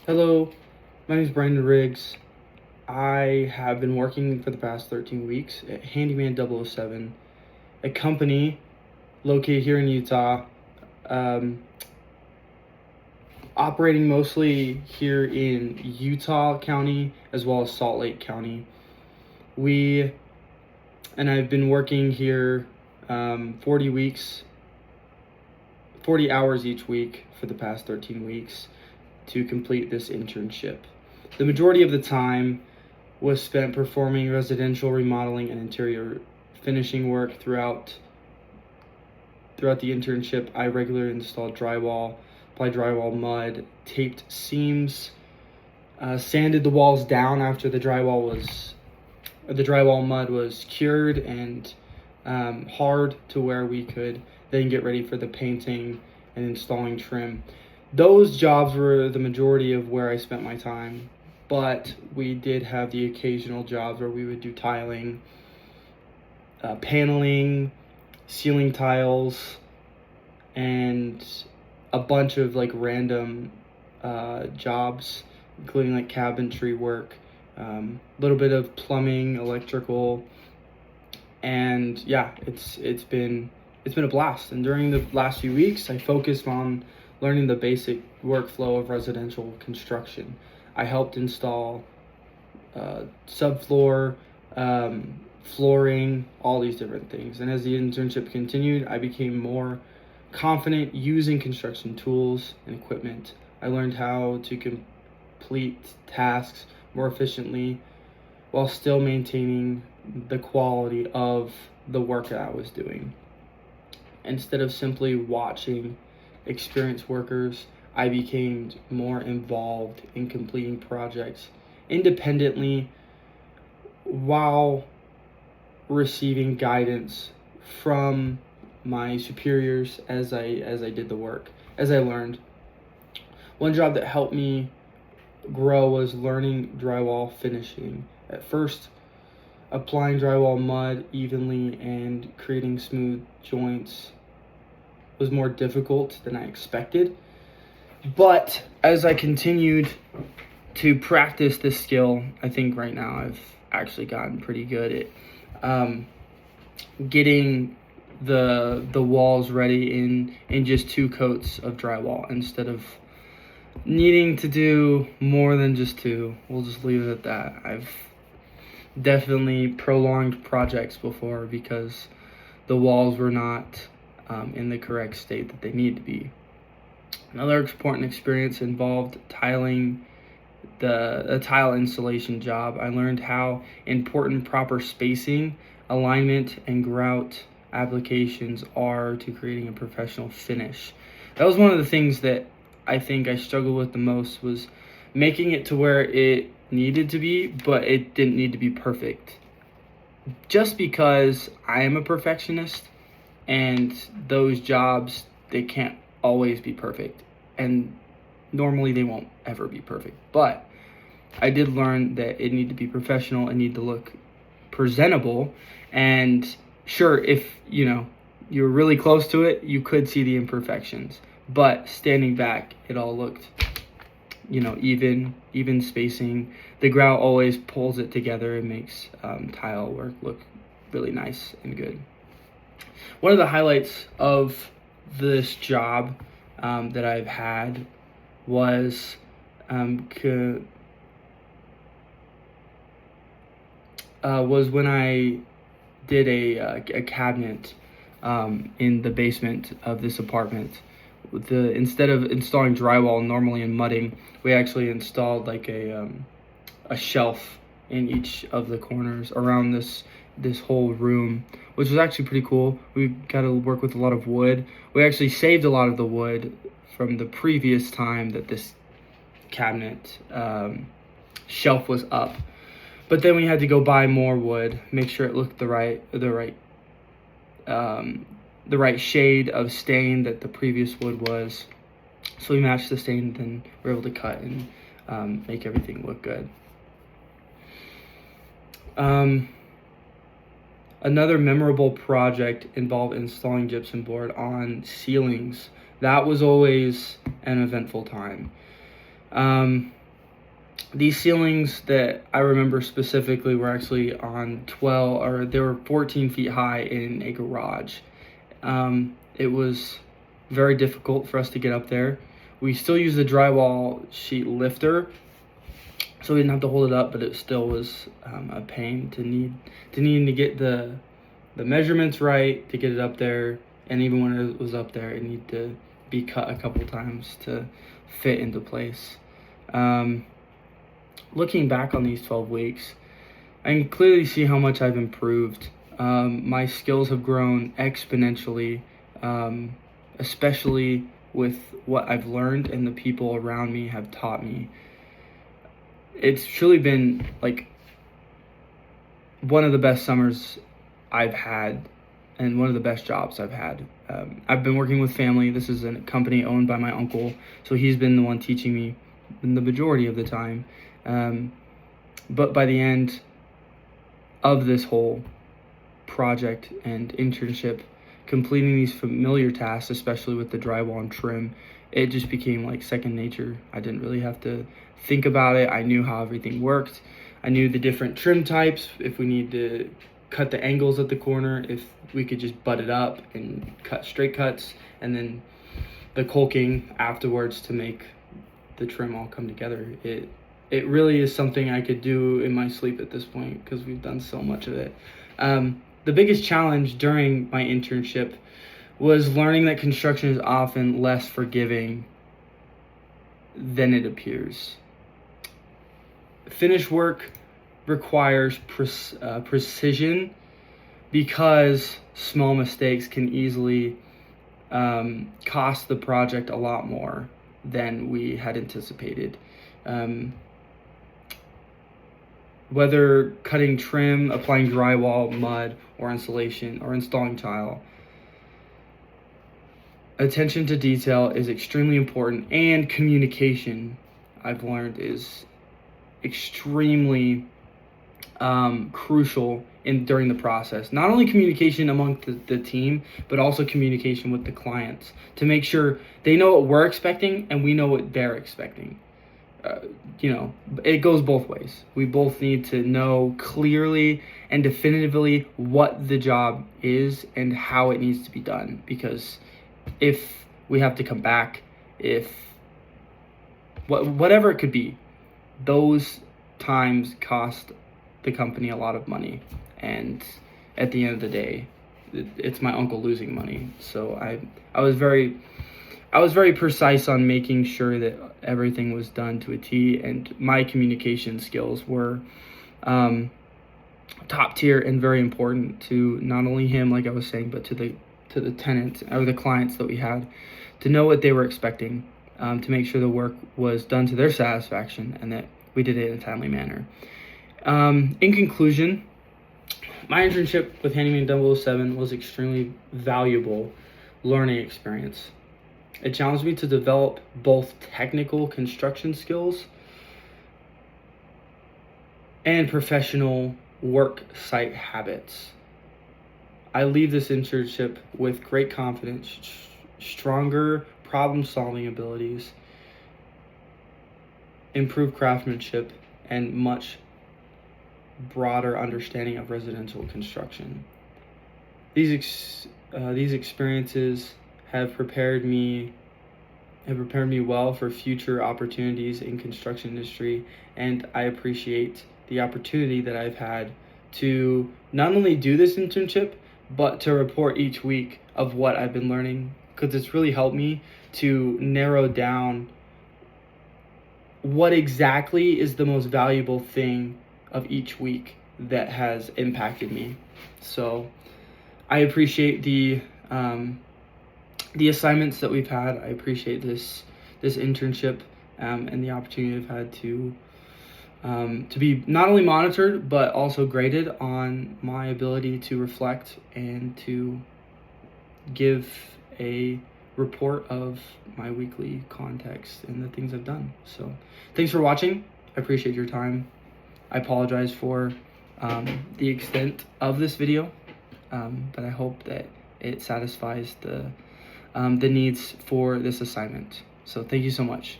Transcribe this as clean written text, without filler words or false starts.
Hello, my name is Brandon Riggs. I have been working for the past 13 weeks at Handyman 007, a company located here in Utah, um, operating mostly here in Utah County as well as Salt Lake County. I've been working here 40 weeks, 40 hours each week for the past 13 weeks to complete this internship. The majority of the time was spent performing residential remodeling and interior finishing work throughout the internship. I regularly installed drywall, applied drywall mud, taped seams, sanded the walls down after the drywall mud was cured and hard to where we could then get ready for the painting and installing trim. Those jobs were the majority of where I spent my time, but we did have the occasional jobs where we would do tiling, paneling, ceiling tiles, and a bunch of random jobs, including like cabinetry work, a little bit of plumbing, electrical, and yeah, it's been a blast. And during the last few weeks, I focused on learning the basic workflow of residential construction. I helped install subfloor, flooring, all these different things. And as the internship continued, I became more confident using construction tools and equipment. I learned how to complete tasks more efficiently while still maintaining the quality of the work that I was doing. Instead of simply watching experienced workers, I became more involved in completing projects independently while receiving guidance from my superiors as I did the work, as I learned. One job that helped me grow was learning drywall finishing. At first, applying drywall mud evenly and creating smooth joints was more difficult than I expected. But as I continued to practice this skill, I think right now I've actually gotten pretty good at getting the walls ready in just 2 coats of drywall instead of needing to do more than just 2. We'll just leave it at that. I've definitely prolonged projects before because the walls were not in the correct state that they need to be. Another important experience involved tiling, a tile installation job. I learned how important proper spacing, alignment, and grout applications are to creating a professional finish. That was one of the things that I think I struggled with the most, was making it to where it needed to be, but it didn't need to be perfect. Just because I am a perfectionist, and those jobs, they can't always be perfect, and normally they won't ever be perfect. But I did learn that it needed to be professional, it needed to look presentable, and sure, if you're really close to it, you could see the imperfections, but standing back, it all looked even spacing. The grout always pulls it together and makes tile work look really nice and good. One of the highlights of this job that I've had was when I did a cabinet in the basement of this apartment. Instead of installing drywall normally and mudding, we actually installed like a shelf in each of the corners around this whole room, which was actually pretty cool. We got to work with a lot of wood. We actually saved a lot of the wood from the previous time that this cabinet shelf was up, but then we had to go buy more wood, make sure it looked the right shade of stain that the previous wood was. So we matched the stain, and then we're able to cut and make everything look good. Another memorable project involved installing gypsum board on ceilings. That was always an eventful time. These ceilings that I remember specifically were actually on 12, or they were 14 feet high in a garage. It was very difficult for us to get up there. We still use the drywall sheet lifter, so we didn't have to hold it up, but it still was a pain to needing to get the measurements right to get it up there. And even when it was up there, it needed to be cut a couple times to fit into place. Looking back on these 12 weeks, I can clearly see how much I've improved. My skills have grown exponentially, especially with what I've learned and the people around me have taught me. It's truly been like one of the best summers I've had and one of the best jobs I've had. I've been working with family. This is a company owned by my uncle, so he's been the one teaching me the majority of the time. But by the end of this whole project and internship, completing these familiar tasks, especially with the drywall and trim, it just became like second nature. I didn't really have to think about it. I knew how everything worked. I knew the different trim types, if we need to cut the angles at the corner, if we could just butt it up and cut straight cuts, and then the caulking afterwards to make the trim all come together. It really is something I could do in my sleep at this point because we've done so much of it. The biggest challenge during my internship was learning that construction is often less forgiving than it appears. Finished work requires precision because small mistakes can easily cost the project a lot more than we had anticipated. Whether cutting trim, applying drywall, mud, or insulation, or installing tile, attention to detail is extremely important, and communication, I've learned, is extremely crucial during the process. Not only communication among the team, but also communication with the clients to make sure they know what we're expecting and we know what they're expecting. It goes both ways. We both need to know clearly and definitively what the job is and how it needs to be done, because if we have to come back, if whatever it could be, those times cost the company a lot of money, and at the end of the day, it's my uncle losing money. So I was very precise on making sure that everything was done to a T, and my communication skills were top tier and very important to not only him, like I was saying, but to the tenants or the clients that we had, to know what they were expecting, to make sure the work was done to their satisfaction and that we did it in a timely manner. In conclusion, my internship with Handyman 007 was extremely valuable learning experience. It challenged me to develop both technical construction skills and professional work site habits. I leave this internship with great confidence, stronger problem-solving abilities, improved craftsmanship, and much broader understanding of residential construction. These experiences have prepared me well for future opportunities in construction industry, and I appreciate the opportunity that I've had to not only do this internship, but to report each week of what I've been learning, because it's really helped me to narrow down what exactly is the most valuable thing of each week that has impacted me. So I appreciate the assignments that we've had. I appreciate this internship and the opportunity I've had to be not only monitored but also graded on my ability to reflect and to give a report of my weekly context and the things I've done. So thanks for watching. I appreciate your time. I apologize for the extent of this video, but I hope that it satisfies the needs for this assignment. So thank you so much.